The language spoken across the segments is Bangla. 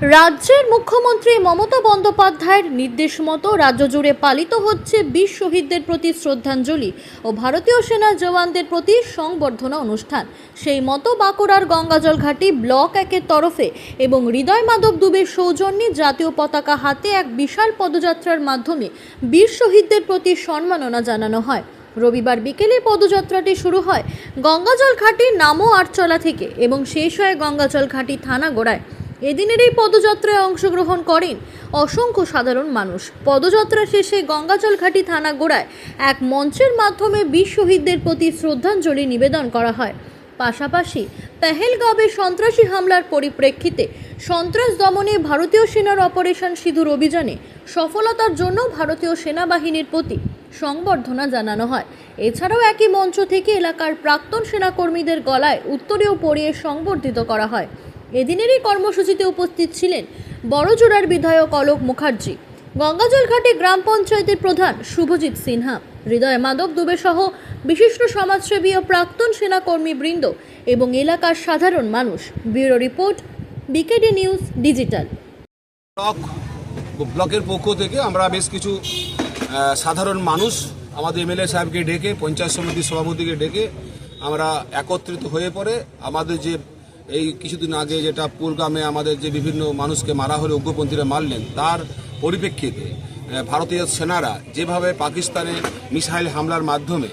রাজ্যের মুখ্যমন্ত্রী মমতা বন্দ্যোপাধ্যায়ের নির্দেশ মতো রাজ্য জুড়ে পালিত হচ্ছে বীর শহীদদের প্রতি শ্রদ্ধাঞ্জলি ও ভারতীয় সেনা জওয়ানদের প্রতি সংবর্ধনা অনুষ্ঠান। সেই মতো বাঁকুড়ার গঙ্গাজল ঘাটি ব্লক 1-এর তরফে এবং হৃদয় মাধব দুবের সৌজন্যে জাতীয় পতাকা হাতে এক বিশাল পদযাত্রার মাধ্যমে বীর শহীদদের প্রতি সম্মাননা জানানো হয়। রবিবার বিকেলে পদযাত্রাটি শুরু হয় গঙ্গাজল ঘাটির নামো আটচলা থেকে এবং শেষ হয় গঙ্গাজল ঘাটি থানা গোড়ায়। এদিনের এই পদযাত্রায় অংশগ্রহণ করেন অসংখ্য সাধারণ মানুষ। পদযাত্রা শেষে গঙ্গাজল ঘাটি থানা গোড়ায় এক মঞ্চের মাধ্যমে বীর শহীদদের প্রতি শ্রদ্ধাঞ্জলি নিবেদন করা হয়। পাশাপাশি পেহেলগাঁওয়ে সন্ত্রাসী হামলার পরিপ্রেক্ষিতে সন্ত্রাস দমনে ভারতীয় সেনার অপারেশন সিঁদুর অভিযানে সফলতার জন্য ভারতীয় সেনাবাহিনীর প্রতি সংবর্ধনা জানানো হয়। এছাড়াও একই মঞ্চ থেকে এলাকার প্রাক্তন সেনাকর্মীদের গলায় উত্তরীয় পরিয়ে সংবর্ধিত করা হয়। এদিনের এই কর্মসূচিতে উপস্থিত ছিলেন বড়জোড়ার বিধায়ক অলোক মুখার্জি, গঙ্গাজল ঘাটি গ্রাম পঞ্চায়েতের প্রধান শুভজিৎ সিনহা, হৃদয় মাধব দুবে সহ বিশিষ্ট সমাজসেবী ও প্রাক্তন সেনাকর্মী বৃন্দ এবং এলাকার সাধারণ মানুষ। Bureau report, বিকেডি news digital. ব্লকের পক্ষ থেকে আমরা বেশ কিছু সাধারণ মানুষ আমাদের এমএলএ সাহেবকে ডেকে, পঞ্চায়েত সমিতির সভাপতিকে ডেকে আমরা একত্রিত হয়ে পড়ে আমাদের যে এই কিছুদিন আগে যেটা পুরগ্রামে আমাদের যে বিভিন্ন মানুষকে মারা হলে উগ্রপন্থীরা মারলেন, তার পরিপ্রেক্ষিতে ভারতীয় সেনারা যেভাবে পাকিস্তানে মিসাইল হামলার মাধ্যমে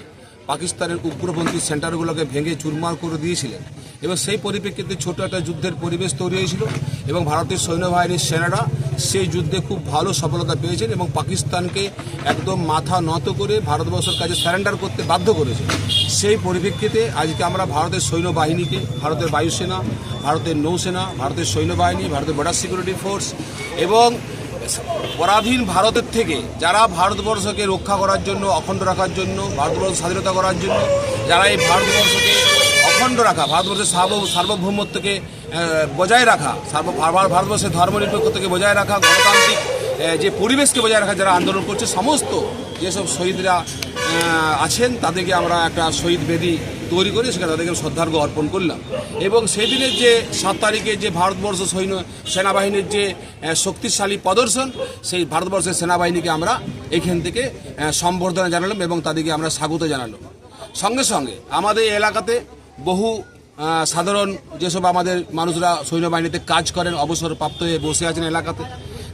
পাকিস্তানের উগ্রপন্থী সেন্টারগুলোকে ভেঙে চুরমার করে দিয়েছিলেন এবং সেই পরিপ্রেক্ষিতে ছোট একটা যুদ্ধের পরিবেশ তৈরি হয়েছিল এবং ভারতীয় সৈন্যবাহিনীর সেনারা সেই যুদ্ধে খুব ভালো সফলতা পেয়েছেন এবং পাকিস্তানকে একদম মাথা নত করে ভারতবর্ষের কাছে স্যারেন্ডার করতে বাধ্য করেছে। সেই পরিপ্রেক্ষিতে আজকে আমরা ভারতের সৈন্যবাহিনীকে, ভারতের বায়ুসেনা, ভারতের নৌসেনা, ভারতের সৈন্যবাহিনী, ভারতের বর্ডার সিকিউরিটি ফোর্স এবং পরাধীন ভারতের থেকে যারা ভারতবর্ষকে রক্ষা করার জন্য, অখণ্ড রাখার জন্য, ভারতবর্ষ স্বাধীনতা করার জন্য যারা এই ভারতবর্ষকে অখণ্ড রাখা, ভারতবর্ষের সার্বভৌমত্বকে বজায় রাখা, ভারতবর্ষের ধর্মনিরপেক্ষতাকে বজায় রাখা, গণতান্ত্রিক যে পরিবেশকে বজায় রাখা যারা আন্দোলন করছে, সমস্ত যেসব শহীদরা আছেন তাদেরকে আমরা একটা শহীদ বেদি তৈরি করে সেখানে তাদেরকে শ্রদ্ধার্ঘ অর্পণ করলাম। এবং সেই দিনের যে 7 তারিখে যে ভারতবর্ষ সেনাবাহিনীর যে শক্তিশালী প্রদর্শন, সেই ভারতবর্ষের সেনাবাহিনীকে আমরা এখান থেকে সম্বর্ধনা জানালাম এবং তাদেরকে আমরা স্বাগত জানালাম। সঙ্গে সঙ্গে আমাদের এলাকাতে বহু সাধারণ যেসব আমাদের মানুষরা সৈন্যবাহিনীতে কাজ করেন, অবসরপ্রাপ্ত হয়ে বসে আছেন এলাকাতে,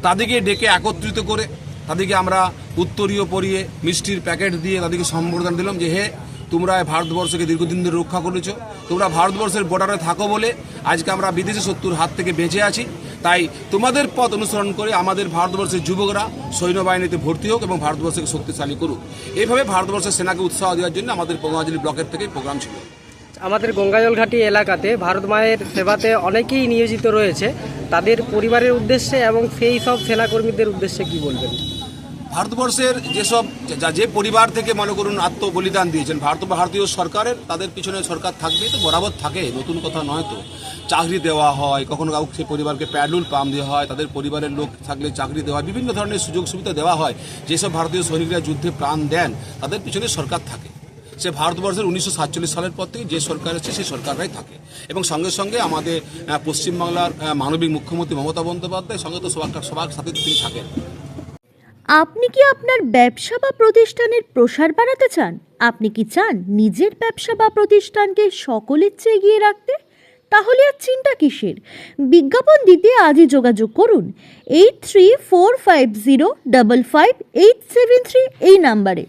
তাদেরকে ডেকে একত্রিত করে তাদেরকে আমরা উত্তরীয় পরিয়ে মিষ্টির প্যাকেট দিয়ে তাদেরকে সম্বর্ধনা দিলাম যে হে, তোমরা ভারতবর্ষকে দীর্ঘদিন ধরে রক্ষা করেছো, তোমরা ভারতবর্ষের বর্ডারে থাকো বলে আজকে আমরা বিদেশি শত্রুর হাত থেকে বেঁচে আছি। তাই তোমাদের পথ অনুসরণ করে আমাদের ভারতবর্ষের যুবকরা সৈন্যবাহিনীতে ভর্তি হোক এবং ভারতবর্ষকে শক্তিশালী করুক। এইভাবে ভারতবর্ষের সেনাকে উৎসাহ দেওয়ার জন্য আমাদের গঙ্গাজলি ব্লকের থেকে প্রোগ্রাম ছিল। আমাদের গঙ্গাজল ঘাটি এলাকাতে ভারত মায়ের সেবাতে অনেকেই নিয়োজিত রয়েছে, তাদের পরিবারের উদ্দেশ্যে এবং সেই সব সেনাকর্মীদের উদ্দেশ্যে কি বলবেন? ভারতবর্ষের যেসব যে পরিবার থেকে মনে করুন আত্মবলিদান দিয়েছেন ভারতীয় সরকারের, তাদের পিছনে সরকার থাকবে, তো বরাবর থাকে, নতুন কথা নয়। তো চাকরি দেওয়া হয়, কখনো কাউকে সেই পরিবারকে প্যাডুল পাম দেওয়া হয়, তাদের পরিবারের লোক থাকলে চাকরি দেওয়া হয়, বিভিন্ন ধরনের সুযোগ সুবিধা দেওয়া হয়। যেসব ভারতীয় সৈনিকরা যুদ্ধে প্রাণ দেন তাদের পিছনে সরকার থাকে। সে ভারতবর্ষের 1947 সালের পর থেকে যে সরকার আছে সেই সরকাররাই থাকে এবং সঙ্গে সঙ্গে আমাদের পশ্চিমবাংলার মানবিক মুখ্যমন্ত্রী মমতা বন্দ্যোপাধ্যায় সঙ্গে তো সবার সাথে তিনি থাকেন। আপনি কি আপনার ব্যবসা বা প্রতিষ্ঠানের প্রসার বাড়াতে চান? আপনি কি চান নিজের ব্যবসা বা প্রতিষ্ঠানকে সকলের চেয়ে এগিয়ে রাখতে? তাহলে আর চিন্তা কিসের? বিজ্ঞাপন দিতে আজই যোগাযোগ করুন 8345055873 এই নাম্বারে।